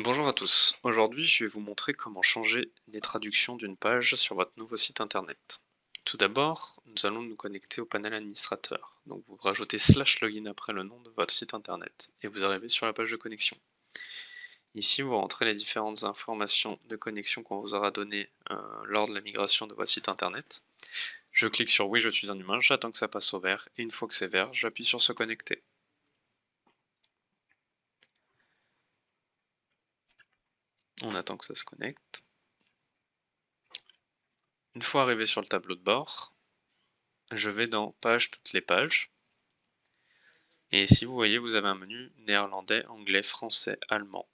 Bonjour à tous, aujourd'hui je vais vous montrer comment changer les traductions d'une page sur votre nouveau site internet. Tout d'abord, nous allons nous connecter au panel administrateur. Donc vous rajoutez /login après le nom de votre site internet et vous arrivez sur la page de connexion. Ici vous rentrez les différentes informations de connexion qu'on vous aura données lors de la migration de votre site internet. Je clique sur oui je suis un humain, j'attends que ça passe au vert et une fois que c'est vert, j'appuie sur se connecter. On attend que ça se connecte. Une fois arrivé sur le tableau de bord, je vais dans Page, toutes les pages. Et ici, vous voyez, vous avez un menu néerlandais, anglais, français, allemand.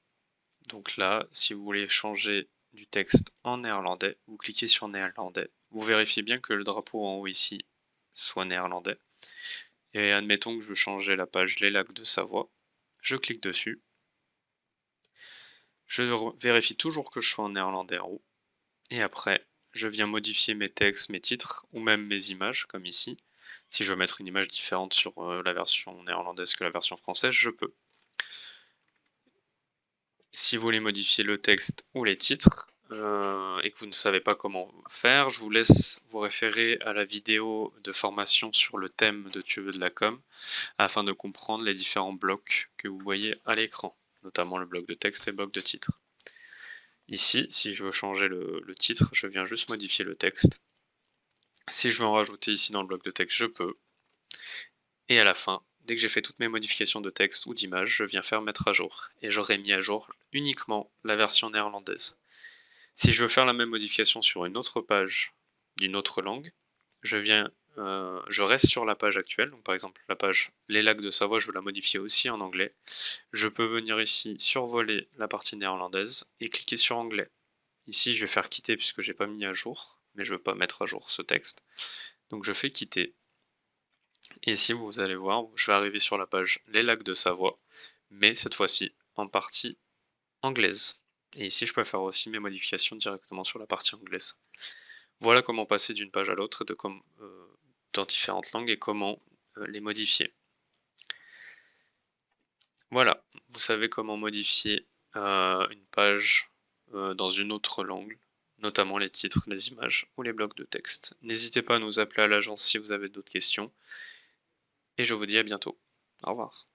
Donc là, si vous voulez changer du texte en néerlandais, vous cliquez sur néerlandais. Vous vérifiez bien que le drapeau en haut ici soit néerlandais. Et admettons que je veux changer la page Les Lacs de Savoie. Je clique dessus. Je vérifie toujours que je sois en néerlandais en haut. Et après, je viens modifier mes textes, mes titres, ou même mes images, comme ici. Si je veux mettre une image différente sur la version néerlandaise que la version française, je peux. Si vous voulez modifier le texte ou les titres, et que vous ne savez pas comment faire, je vous laisse vous référer à la vidéo de formation sur le thème de Tu veux de la com, afin de comprendre les différents blocs que vous voyez à l'écran, notamment le bloc de texte et le bloc de titre. Ici, si je veux changer le titre, je viens juste modifier le texte. Si je veux en rajouter ici dans le bloc de texte, je peux. Et à la fin, dès que j'ai fait toutes mes modifications de texte ou d'image, je viens faire mettre à jour. Et j'aurai mis à jour uniquement la version néerlandaise. Si je veux faire la même modification sur une autre page d'une autre langue, je reste sur la page actuelle. Donc par exemple, la page Les Lacs de Savoie, je veux la modifier aussi en anglais. Je peux venir ici survoler la partie néerlandaise et cliquer sur anglais. Ici, je vais faire quitter puisque j'ai pas mis à jour, mais je veux pas mettre à jour ce texte. Donc je fais quitter. Et ici, vous allez voir, je vais arriver sur la page Les Lacs de Savoie, mais cette fois-ci en partie anglaise. Et ici, je peux faire aussi mes modifications directement sur la partie anglaise. Voilà comment passer d'une page à l'autre dans différentes langues et comment les modifier. Voilà, vous savez comment modifier une page dans une autre langue, notamment les titres, les images ou les blocs de texte. N'hésitez pas à nous appeler à l'agence si vous avez d'autres questions. Et je vous dis à bientôt. Au revoir.